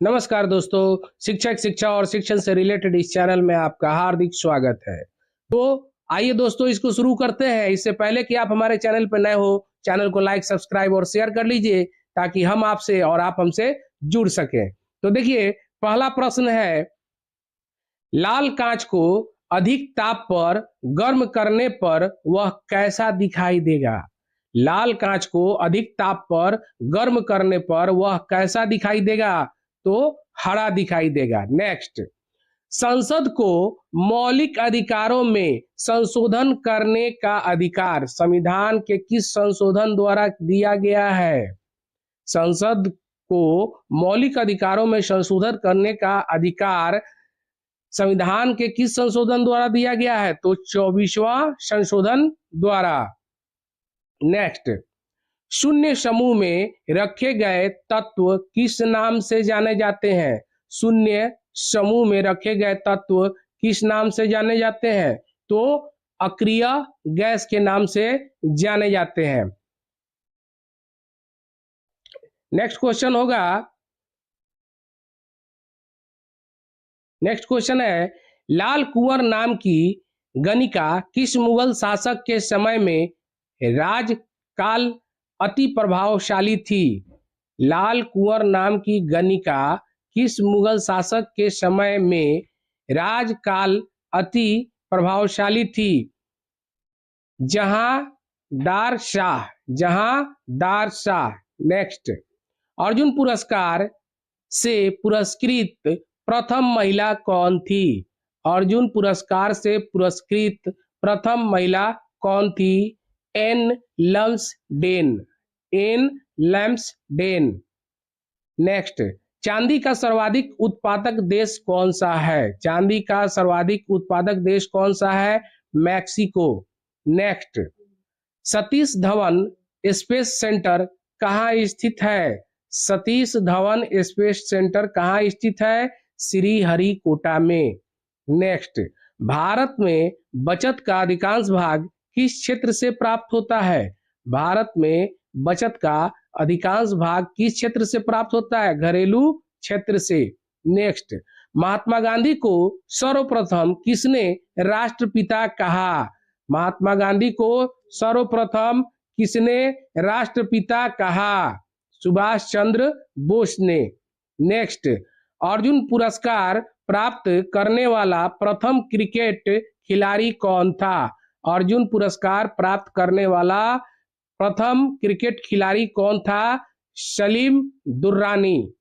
नमस्कार दोस्तों, शिक्षक शिक्षा और शिक्षण से रिलेटेड इस चैनल में आपका हार्दिक स्वागत है। तो आइए दोस्तों इसको शुरू करते हैं। इससे पहले कि आप हमारे चैनल पर नए हो, चैनल को लाइक, सब्सक्राइब और शेयर कर लीजिए ताकि हम आपसे और आप हमसे जुड़ सकें। तो देखिए, पहला प्रश्न है, लाल कांच को अधिक ताप पर गर्म करने पर वह कैसा दिखाई देगा? लाल कांच को अधिक ताप पर गर्म करने पर वह कैसा दिखाई देगा? तो हरा दिखाई देगा। नेक्स्ट, संसद को मौलिक अधिकारों में संशोधन करने का अधिकार संविधान के किस संशोधन द्वारा दिया गया है? संसद को मौलिक अधिकारों में संशोधन करने का अधिकार संविधान के किस संशोधन द्वारा दिया गया है? तो 24वां संशोधन द्वारा। नेक्स्ट, शून्य समूह में रखे गए तत्व किस नाम से जाने जाते हैं? शून्य समूह में रखे गए तत्व किस नाम से जाने जाते हैं? तो अक्रिय गैस के नाम से जाने जाते हैं। नेक्स्ट क्वेश्चन होगा, नेक्स्ट क्वेश्चन है, लाल कुंवर नाम की गणिका किस मुगल शासक के समय में राजकाल अति प्रभावशाली थी? लाल कुंवर नाम की गणिका किस मुगल शासक के समय में राजकाल अति प्रभावशाली थी? जहांदार शाह, जहांदार शाह। नेक्स्ट, अर्जुन पुरस्कार से पुरस्कृत प्रथम महिला कौन थी? अर्जुन पुरस्कार से पुरस्कृत प्रथम महिला कौन थी? Ann Lumsden, Ann Lumsden. Next, चांदी का सर्वाधिक उत्पादक देश कौन सा है? चांदी का सर्वाधिक उत्पादक देश कौन सा है? Mexico. Next, Satish Dhawan space centre कहाँ स्थित है? सतीश धवन स्पेस सेंटर कहाँ स्थित है? श्रीहरिकोटा में। नेक्स्ट, भारत में बचत का अधिकांश भाग किस क्षेत्र से प्राप्त होता है? भारत में बचत का अधिकांश भाग किस क्षेत्र से प्राप्त होता है? घरेलू क्षेत्र से। नेक्स्ट, महात्मा गांधी को सर्वप्रथम किसने राष्ट्रपिता कहा? महात्मा गांधी को सर्वप्रथम किसने राष्ट्रपिता कहा? सुभाष चंद्र बोस ने। नेक्स्ट, अर्जुन पुरस्कार प्राप्त करने वाला प्रथम क्रिकेट खिलाड़ी कौन था? अर्जुन पुरस्कार प्राप्त करने वाला प्रथम क्रिकेट खिलाड़ी कौन था? सलीम दुर्रानी।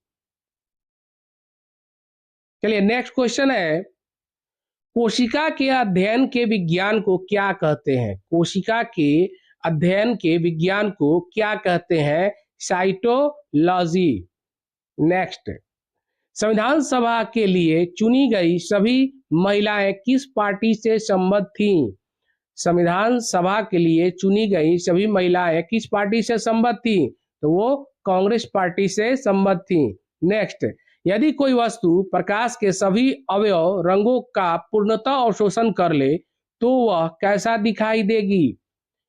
चलिए नेक्स्ट क्वेश्चन है, कोशिका के अध्ययन के विज्ञान को क्या कहते हैं? कोशिका के अध्ययन के विज्ञान को क्या कहते हैं? साइटोलॉजी। नेक्स्ट, संविधान सभा के लिए चुनी गई सभी महिलाएं किस पार्टी से संबद्ध थीं? संविधान सभा के लिए चुनी गई सभी महिलाएं किस पार्टी से संबद्ध थीं? तो वो कांग्रेस पार्टी से संबद्ध थीं। नेक्स्ट, यदि कोई वस्तु प्रकाश के सभी अवयव रंगों का पूर्णतः अवशोषण कर ले तो वह कैसा दिखाई देगी?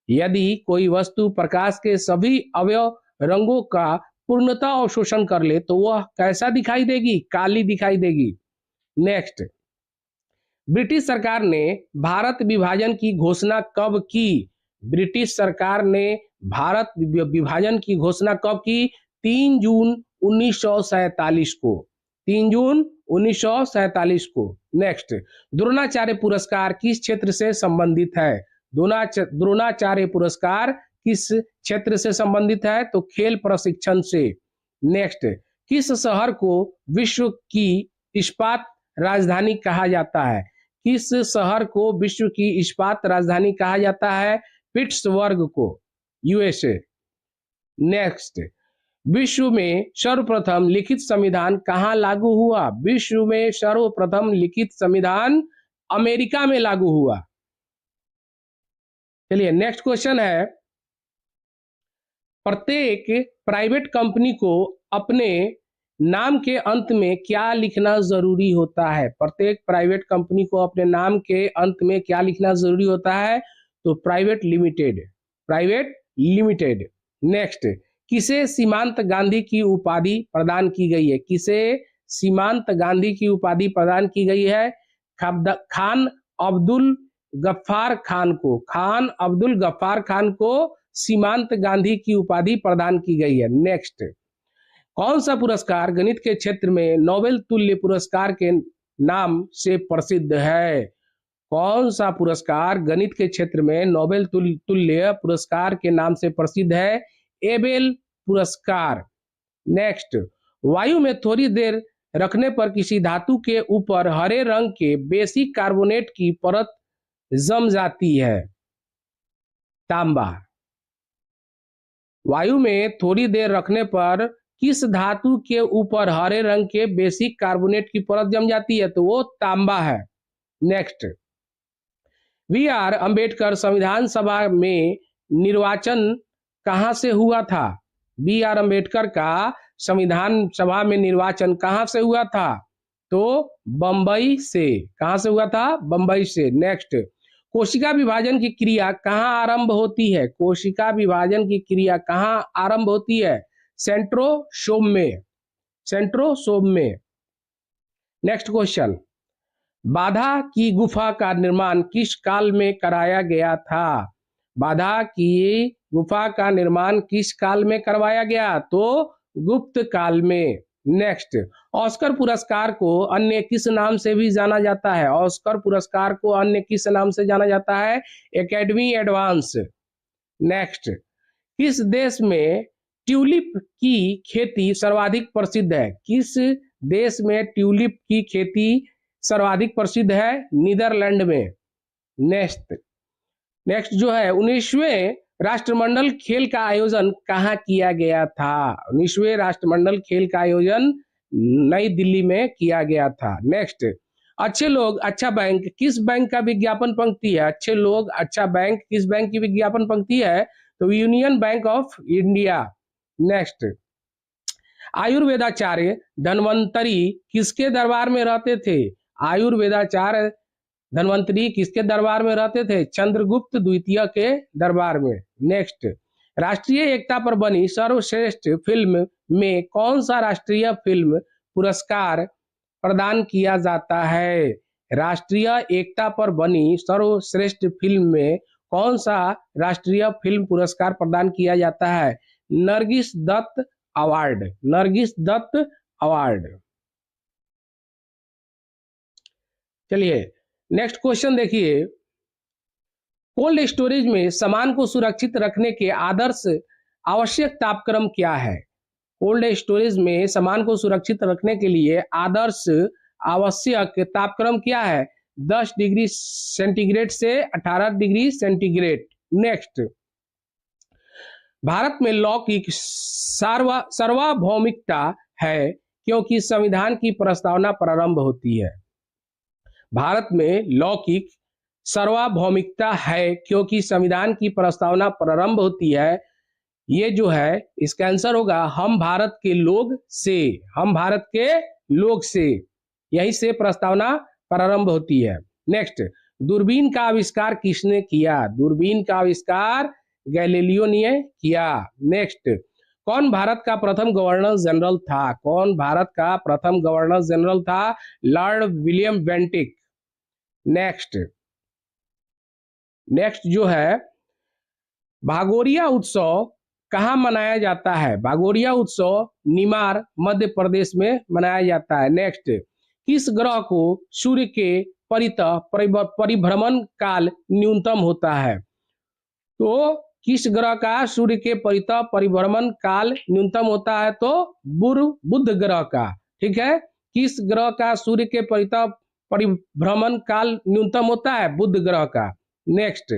यदि कोई वस्तु प्रकाश के सभी अवयव रंगों का पूर्णतः अवशोषण कर ले तो वह कैसा दिखाई देगी? काली दिखाई देगी। नेक्स्ट, ब्रिटिश सरकार ने भारत विभाजन की घोषणा कब की? ब्रिटिश सरकार ने भारत विभाजन की घोषणा कब की? 3 जून 1947 को। 3 जून 1947 को। नेक्स्ट, द्रोणाचार्य पुरस्कार किस क्षेत्र से संबंधित है? द्रोणाचार्य पुरस्कार किस क्षेत्र से संबंधित है? तो खेल प्रशिक्षण से। नेक्स्ट, किस शहर को विश्व की इस्पात राजधानी कहा जाता है? किस शहर को विश्व की इस्पात राजधानी कहा जाता है? पिट्सबर्ग को, यूएसए। नेक्स्ट, विश्व में सर्वप्रथम लिखित संविधान कहाँ लागू हुआ? विश्व में सर्वप्रथम लिखित संविधान अमेरिका में लागू हुआ। चलिए नेक्स्ट क्वेश्चन है, प्रत्येक प्राइवेट कंपनी को अपने नाम के अंत में क्या लिखना जरूरी होता है? प्रत्येक प्राइवेट कंपनी को अपने नाम के अंत में क्या लिखना जरूरी होता है? तो private limited, private limited. Next, किसे सीमांत गांधी की उपाधि प्रदान की गई है? किसे सीमांत गांधी की उपाधि प्रदान की गई है? खान अब्दुल गफ्फार खान को सीमांत गांधी की उपाधि प्रदान की गई है। नेक्स्ट, कौन सा पुरस्कार गणित के क्षेत्र में नोबेल तुल्य पुरस्कार के नाम से प्रसिद्ध है? कौन सा पुरस्कार गणित के क्षेत्र में नोबेल तुल्य पुरस्कार के नाम से प्रसिद्ध है? एबेल पुरस्कार। नेक्स्ट, वायु में थोड़ी देर रखने पर किसी धातु के ऊपर हरे रंग के बेसिक कार्बोनेट की परत जम जाती है? तांबा। वायु में थोड़ी देर रखने पर किस धातु के ऊपर हरे रंग के बेसिक कार्बोनेट की परत जम जाती है? तो वो तांबा है। Next, B R. अंबेडकर संविधान सभा में निर्वाचन कहां से हुआ था? बी.आर. अंबेडकर का संविधान सभा में निर्वाचन कहां से हुआ था? तो बंबई से। कहां से हुआ था? बंबई से। नेक्स्ट, कोशिका विभाजन की क्रिया कहां आरंभ होती है? कोशिका विभाजन की क्रिया कहां आरंभ होती है? सेंट्रोसोम में। सेंट्रोसोम में। नेक्स्ट क्वेश्चन, बाधा की गुफा का निर्माण किस काल में कराया गया था? बाधा की गुफा का निर्माण किस काल में करवाया गया? तो गुप्त काल में। नेक्स्ट, ऑस्कर पुरस्कार को अन्य किस नाम से भी जाना जाता है? ऑस्कर पुरस्कार को अन्य किस नाम से जाना जाता है? Academy advance. नेक्स्ट, किस देश में ट्यूलिप की खेती सर्वाधिक प्रसिद्ध है? किस देश में ट्यूलिप की खेती सर्वाधिक प्रसिद्ध है? नीदरलैंड में। नेक्स्ट जो है, 19वें राष्ट्रमंडल खेल का आयोजन कहाँ किया गया था? 19वें राष्ट्रमंडल खेल का आयोजन नई दिल्ली में किया गया था। नेक्स्ट, अच्छे लोग अच्छा बैंक किस बैंक का विज्ञापन पंक्ति है? अच्छे लोग अच्छा बैंक किस बैंक की विज्ञापन पंक्ति है? तो union bank of India. Next, आयुर्वेदाचार्य धन्वंतरी किसके दरबार में रहते थे? आयुर्वेदाचार्य धन्वंतरी किसके दरबार में रहते थे? चंद्रगुप्त द्वितीय के दरबार में। नेक्स्ट, राष्ट्रीय एकता पर बनी सर्वश्रेष्ठ फिल्म में कौन सा राष्ट्रीय फिल्म पुरस्कार प्रदान किया जाता है? राष्ट्रीय एकता पर बनी सर्वश्रेष्ठ फिल्म में कौन सा राष्ट्रीय फिल्म पुरस्कार प्रदान किया जाता है? नरगिस दत्त अवार्ड। नरगिस दत्त अवार्ड। चलिए नेक्स्ट क्वेश्चन देखिए, कोल्ड स्टोरेज में सामान को सुरक्षित रखने के आदर्श आवश्यक तापक्रम क्या है? कोल्ड स्टोरेज में सामान को सुरक्षित रखने के लिए आदर्श आवश्यक तापक्रम क्या है? 10 डिग्री सेंटीग्रेड से 18 डिग्री सेंटीग्रेड। नेक्स्ट, भारत में लौकिक सार्वभौमिकता है क्योंकि संविधान की प्रस्तावना प्रारंभ होती है। भारत में लौकिक सार्वभौमिकता है क्योंकि संविधान की प्रस्तावना प्रारंभ होती है। ये जो है इसका आंसर होगा हम भारत के लोग से। हम भारत के लोग से, यही से प्रस्तावना प्रारंभ होती है। नेक्स्ट, दूरबीन का आविष्कार किसने किया? दूरबीन का आविष्कार गैलीलियो ने किया। नेक्स्ट, कौन भारत का प्रथम गवर्नर जनरल था? कौन भारत का प्रथम गवर्नर जनरल था? Lord William Bentinck. नेक्स्ट जो है, भागोरिया उत्सव कहाँ मनाया जाता है? भागोरिया उत्सव निमार मध्य प्रदेश में मनाया जाता है। नेक्स्ट, किस ग्रह को सूर्य के परितः परिभ्रमण काल न्यूनतम होता है? तो किस ग्रह का सूर्य के परितः परिभ्रमण काल न्यूनतम होता है? तो बुध ग्रह का। ठीक है, किस ग्रह का सूर्य के परितः परिभ्रमण काल न्यूनतम होता है? बुध ग्रह का। नेक्स्ट,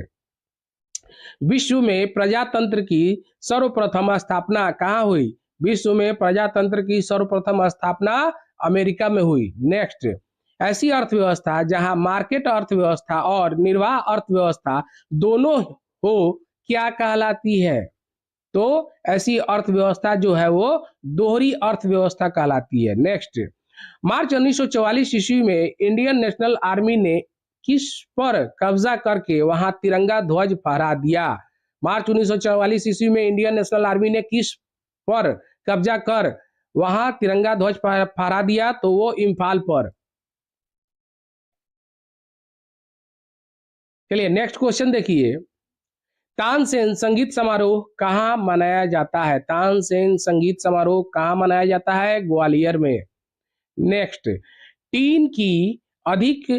विश्व में प्रजातंत्र की सर्वप्रथम स्थापना कहाँ हुई? विश्व में प्रजातंत्र की सर्वप्रथम स्थापना अमेरिका में हुई। नेक्स्ट, ऐसी अर्थव्यवस्था जहां मार्केट अर्थव्यवस्था और निर्वाह अर्थव्यवस्था दोनों हो क्या कहलाती है? तो ऐसी अर्थव्यवस्था जो है वो दोहरी अर्थव्यवस्था कहलाती है। नेक्स्ट, मार्च 1944 ईस्वी में इंडियन नेशनल आर्मी ने किस पर कब्जा करके वहां तिरंगा ध्वज फहरा दिया? मार्च 1944 ईस्वी में इंडियन नेशनल आर्मी ने किस पर कब्जा कर वहां तिरंगा ध्वज फहरा दिया, तो वो इम्फाल पर। चलिए नेक्स्ट क्वेश्चन देखिए, तानसेन संगीत समारोह कहाँ मनाया जाता है? तानसेन संगीत समारोह कहाँ मनाया जाता है? ग्वालियर में। नेक्स्ट, टीन की अधिक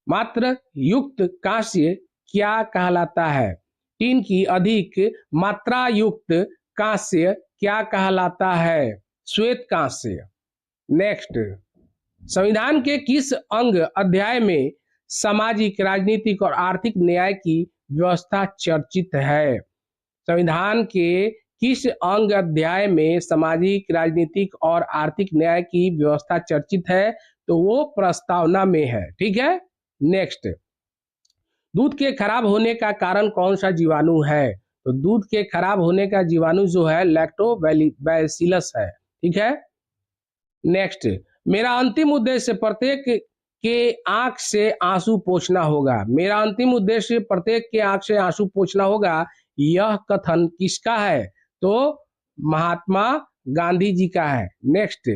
मात्रा युक्त कांस्य क्या कहलाता है? टीन की अधिक मात्रा युक्त कांस्य क्या कहलाता है? श्वेत कांस्य। नेक्स्ट, संविधान के किस अंग अध्याय में सामाजिक, राजनीतिक और आर्थिक न्याय की व्यवस्था चर्चित है? संविधान के किस अंग अध्याय में सामाजिक, राजनीतिक और आर्थिक न्याय की व्यवस्था चर्चित है? तो वो प्रस्तावना में है। ठीक है। नेक्स्ट, दूध के खराब होने का कारण कौन सा जीवाणु है? तो दूध के खराब होने का जीवाणु जो है लैक्टोबैसिलस है। ठीक है। नेक्स्ट, मेरा अंतिम उद्देश्य प्रत्येक के आंख से आंसू पोंछना होगा। मेरा अंतिम उद्देश्य प्रत्येक के आंख से आंसू पोंछना होगा, यह कथन किसका है? तो महात्मा गांधी जी का है। नेक्स्ट,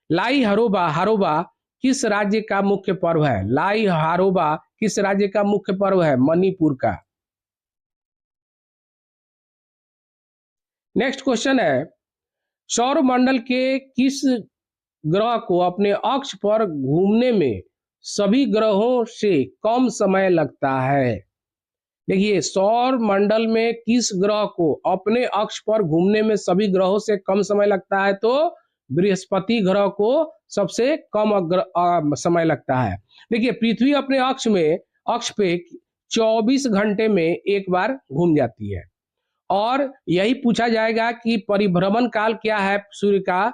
लाई हरोबा हरोबा किस राज्य का मुख्य पर्व है? लाई हारोबा किस राज्य का मुख्य पर्व है? मणिपुर का। नेक्स्ट क्वेश्चन है, सौर मंडल के किस ग्रह को अपने अक्ष पर घूमने में सभी ग्रहों से कम समय लगता है? देखिए, सौर मंडल में किस ग्रह को अपने अक्ष पर घूमने में सभी ग्रहों से कम समय लगता है? तो बृहस्पति ग्रह को सबसे कम समय लगता है। देखिए, पृथ्वी अपने अक्ष पे 24 घंटे में एक बार घूम जाती है। और यही पूछा जाएगा कि परिभ्रमण काल क्या है सूर्य का?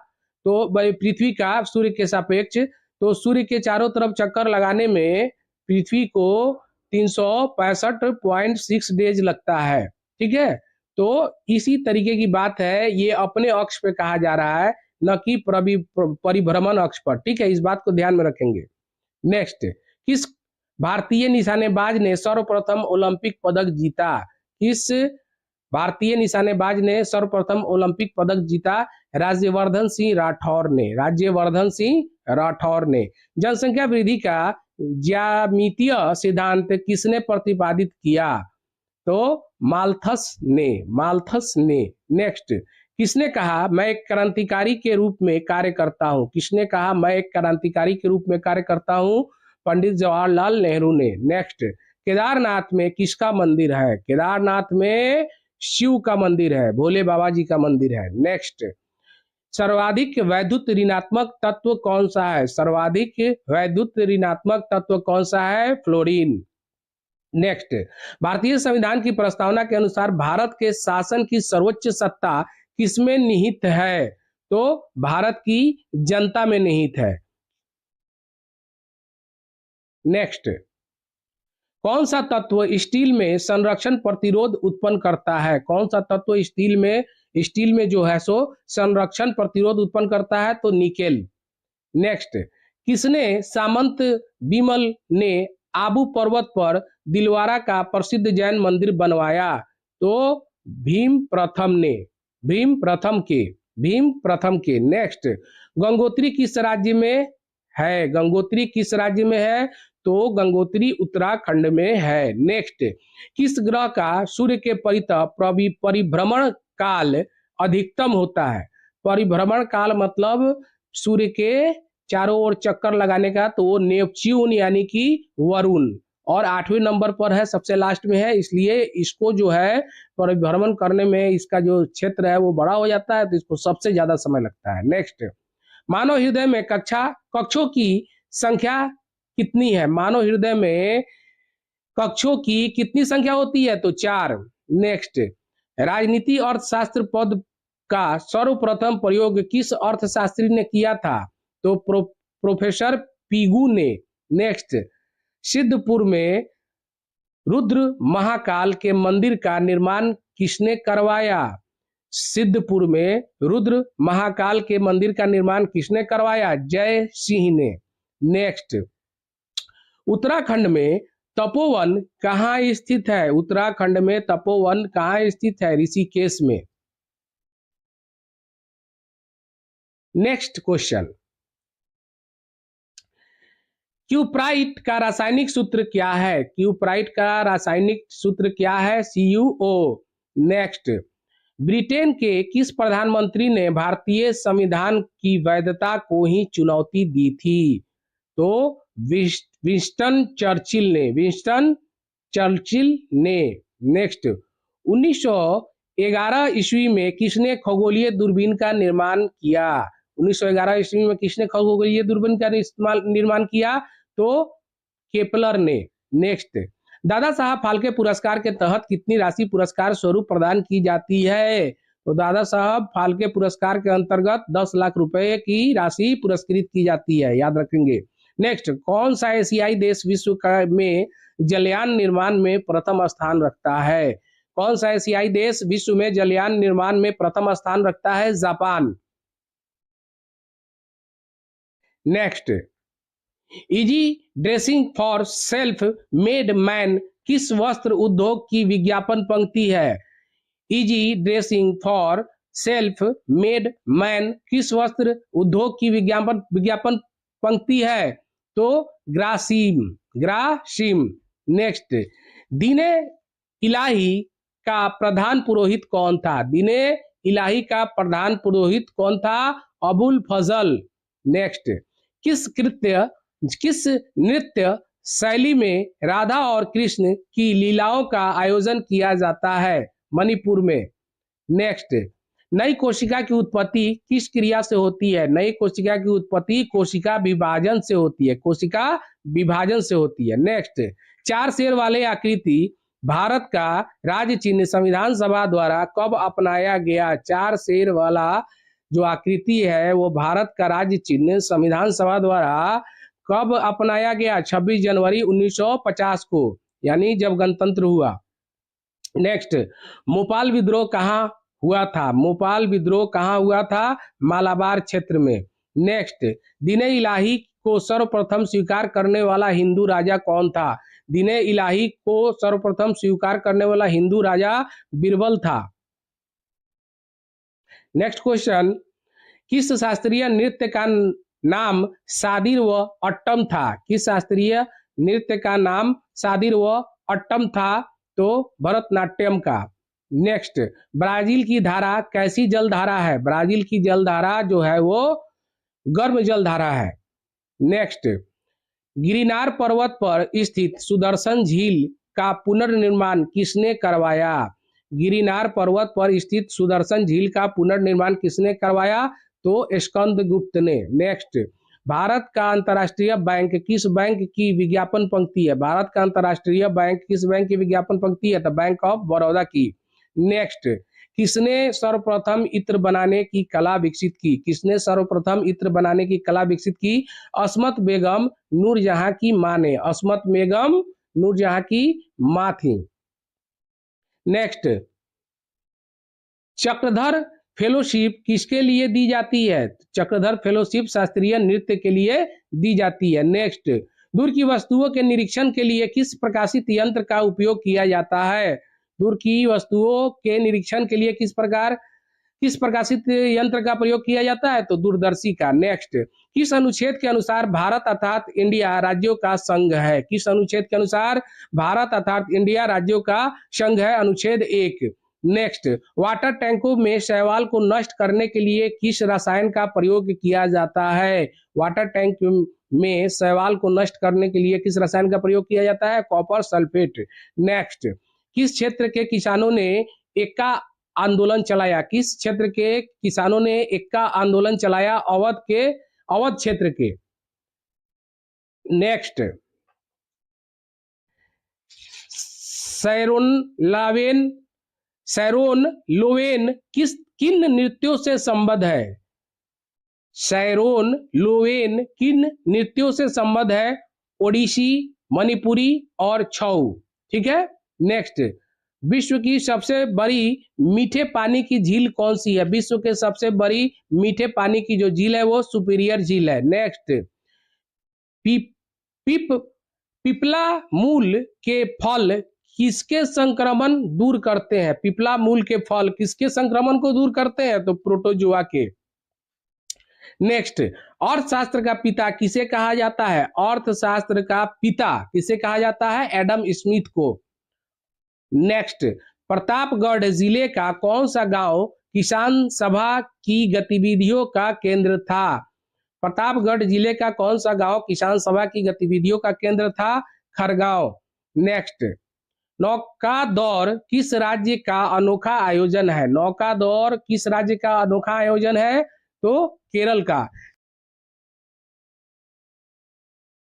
तो पृथ्वी का सूर्य के सापेक्ष, तो सूर्य के चारों तरफ चक्कर लगाने में पृथ्वी को 365.6 डेज लगता है। ठीक है। तो इसी तरीके की बात है, ये अपने अक्ष पे कहा जा रहा है, न कि परिभ्रमण अक्ष पर। ठीक है, इस बात को ध्यान में रखेंगे। नेक्स्ट, किस भारतीय निशानेबाज ने सर्वप्रथम ओलंपिक पदक जीता? किस भारतीय निशानेबाज ने सर्वप्रथम ओलंपिक पदक जीता? राज्यवर्धन सिंह राठौर ने। राज्यवर्धन सिंह राठौर ने। जनसंख्या वृद्धि का ज्यामितीय सिद्धांत किसने प्रतिपादित किया? तो माल्थस ने। माल्थस ने। नेक्स्ट, किसने कहा मैं एक क्रांतिकारी के रूप में कार्य करता हूं? किसने कहा मैं एक क्रांतिकारी के रूप में कार्य करता हूं? पंडित जवाहरलाल नेहरू ने। नेक्स्ट, केदारनाथ में किसका मंदिर है? केदारनाथ में शिव का मंदिर है, भोले बाबा जी का मंदिर है। नेक्स्ट, सर्वाधिक वैद्युत ऋणात्मक तत्व कौन सा है? सर्वाधिक वैद्युत ऋणात्मक तत्व कौन सा है? फ्लोरीन। नेक्स्ट, भारतीय संविधान की प्रस्तावना के अनुसार भारत के शासन की सर्वोच्च सत्ता किसमें निहित है? तो भारत की जनता में निहित है। नेक्स्ट, कौन सा तत्व स्टील में संरक्षण प्रतिरोध उत्पन्न करता है? कौन सा तत्व स्टील में जो है सो संरक्षण प्रतिरोध उत्पन्न करता है? तो निकेल। नेक्स्ट, किसने सामंत बिमल ने आबू पर्वत पर दिलवारा का प्रसिद्ध जैन मंदिर बनवाया? तो भीम प्रथम ने। भीम प्रथम के। नेक्स्ट, गंगोत्री किस राज्य में है? गंगोत्री किस राज्य में है? तो गंगोत्री उत्तराखंड में है। नेक्स्ट, किस ग्रह का सूर्य के परितः परिभ्रमण काल अधिकतम होता है? परिभ्रमण काल मतलब सूर्य के चारों ओर चक्कर लगाने का, तो वो नेपच्यून यानी कि वरुण। और 8वें नंबर पर है, सबसे लास्ट में है, इसलिए इसको जो है परिभ्रमण करने में इसका जो क्षेत्र है वो बड़ा हो जाता है, तो इसको सबसे ज्यादा समय लगता है। नेक्स्ट, मानव हृदय में कक्षों की संख्या कितनी है? मानव हृदय में कक्षों की कितनी संख्या होती है? तो 4। नेक्स्ट, राजनीति अर्थशास्त्र पद का सर्वप्रथम प्रयोग किस अर्थशास्त्री ने किया था? तो प्रोफेसर पीगू ने। नेक्स्ट, सिद्धपुर में रुद्र महाकाल के मंदिर का निर्माण किसने करवाया? सिद्धपुर में रुद्र महाकाल के मंदिर का निर्माण किसने करवाया? जय सिंह ने। नेक्स्ट, उत्तराखंड में तपोवन कहाँ स्थित है? उत्तराखंड में तपोवन कहाँ स्थित है? ऋषिकेश में। नेक्स्ट क्वेश्चन, क्यूप्राइट का रासायनिक सूत्र क्या है? क्यूप्राइट का रासायनिक सूत्र क्या है? CuO। नेक्स्ट, ब्रिटेन के किस प्रधानमंत्री ने भारतीय संविधान की वैधता को ही चुनौती दी थी? तो विंस्टन चर्चिल ने। नेक्स्ट, 1911 ईस्वी में किसने खगोलीय दूरबीन का निर्माण किया? 1911 ईस्वी में किसने खगोलीय दूरबीन का निर्माण किया? तो केपलर ने। नेक्स्ट, दादा साहब फाल्के पुरस्कार के तहत कितनी राशि पुरस्कार स्वरूप प्रदान की जाती है? तो दादा साहब फाल्के पुरस्कार के अंतर्गत 10 लाख रुपए की राशि पुरस्कृत की जाती है, याद रखेंगे। नेक्स्ट, कौन सा एशियाई देश विश्व में जलयान निर्माण में प्रथम स्थान रखता है? कौन सा एशियाई देश विश्व में जलयान निर्माण में प्रथम स्थान रखता है? Japan. Next, easy dressing for self made man किस वस्त्र उद्योग की विज्ञापन पंक्ति है? Easy dressing for self made man किस वस्त्र उद्योग की विज्ञापन पंक्ति है? तो ग्रासिम। नेक्स्ट, दीने इलाही का प्रधान पुरोहित कौन था? दीने इलाही का प्रधान पुरोहित कौन था? अबुल फजल। नेक्स्ट, किस नृत्य शैली में राधा और कृष्ण की लीलाओं का आयोजन किया जाता है? मणिपुर में। नेक्स्ट, नई कोशिका की उत्पत्ति किस क्रिया से होती है? नई कोशिका की उत्पत्ति कोशिका विभाजन से होती है, कोशिका विभाजन से होती है। नेक्स्ट, 4 शेर वाले आकृति भारत का राज्य चिन्ह संविधान सभा द्वारा कब अपनाया गया? 4 शेर वाला जो आकृति है वो भारत का राज्य चिन्ह संविधान सभा द्वारा कब अपनाया गया? 26 जनवरी 1950 को, यानी जब गणतंत्र हुआ। नेक्स्ट, मोपाल विद्रोह कहाँ हुआ था? मोपाल विद्रोह कहाँ हुआ था? मालाबार क्षेत्र में। नेक्स्ट, दीने इलाही को सर्वप्रथम स्वीकार करने वाला हिंदू राजा कौन था? दीने इलाही को सर्वप्रथम स्वीकार करने वाला हिंदू राजा बीरबल था। नेक्स्ट क्वेश्चन, किस शास्त्रीय नृत्य का नाम सादिर व अट्टम था? किस शास्त्रीय नृत्य का नाम सादिर व अट्टम था? तो भरतनाट्यम का। नेक्स्ट, ब्राजील की धारा कैसी जलधारा है? ब्राजील की जलधारा जो है वो गर्म जलधारा है। नेक्स्ट, गिरिनार पर्वत पर स्थित सुदर्शन झील का पुनर्निर्माण किसने करवाया? गिरिनार पर्वत पर स्थित सुदर्शन झील का पुनर्निर्माण किसने करवाया? तो स्कंदगुप्त ने। नेक्स्ट, भारत का अंतर्राष्ट्रीय बैंक किस बैंक की विज्ञापन पंक्ति है? भारत का अंतर्राष्ट्रीय बैंक किस बैंक की विज्ञापन पंक्ति है? तो बैंक ऑफ बड़ौदा की। नेक्स्ट, किसने सर्वप्रथम इत्र बनाने की कला विकसित की? किसने सर्वप्रथम इत्र बनाने की कला विकसित की? अस्मत बेगम नूरजहां की मां ने। अस्मत बेगम नूरजहां की मां थी। नेक्स्ट, चक्रधर फेलोशिप किसके लिए दी जाती है? चक्रधर फेलोशिप शास्त्रीय नृत्य के लिए दी जाती है। नेक्स्ट, दूर की वस्तुओं के निरीक्षण के लिए किस प्रकाशित यंत्र का उपयोग किया जाता है? दूर की वस्तुओं के निरीक्षण के लिए किस प्रकाशित यंत्र का प्रयोग किया जाता है? तो दूरदर्शी का। नेक्स्ट, किस अनुच्छेद के अनुसार भारत अर्थात इंडिया राज्यों का संघ है? किस अनुच्छेद के अनुसार भारत अर्थात इंडिया राज्यों का संघ है? अनुच्छेद 1। नेक्स्ट, वाटर टैंकों में शैवाल को नष्ट करने के लिए किस रसायन का प्रयोग किया जाता है? वाटर टैंक में शैवाल को नष्ट करने के लिए किस रसायन का प्रयोग किया जाता है? Copper sulphate. नेक्स्ट, किस क्षेत्र के किसानों ने एक्का आंदोलन चलाया? किस क्षेत्र के किसानों ने एक्का आंदोलन चलाया? अवध क्षेत्र के। नेक्स्ट, सैरोन लोवेन किन नृत्यों से संबद्ध है? सैरोन लोवेन किन नृत्यों से संबद्ध है? ओडिसी, मणिपुरी और छऊ। ठीक है। नेक्स्ट, विश्व की सबसे बड़ी मीठे पानी की झील कौन सी है? विश्व के सबसे बड़ी मीठे पानी की जो झील है वो सुपीरियर झील है। नेक्स्ट, पिपला मूल के फल किसके संक्रमण दूर करते हैं? पिपला मूल के फल किसके संक्रमण को दूर करते हैं? तो प्रोटोजोआ के। नेक्स्ट, अर्थशास्त्र का पिता किसे कहा जाता है? अर्थशास्त्र का पिता किसे कहा जाता है? एडम स्मिथ को। नेक्स्ट, प्रतापगढ़ जिले का कौन सा गांव किसान सभा की गतिविधियों का केंद्र था? प्रतापगढ़ जिले का कौन सा गांव किसान सभा की गतिविधियों का केंद्र था? खरगांव। नेक्स्ट, नौका दौड़ किस राज्य का अनोखा आयोजन है? नौका दौड़ किस राज्य का अनोखा आयोजन है? तो केरल का।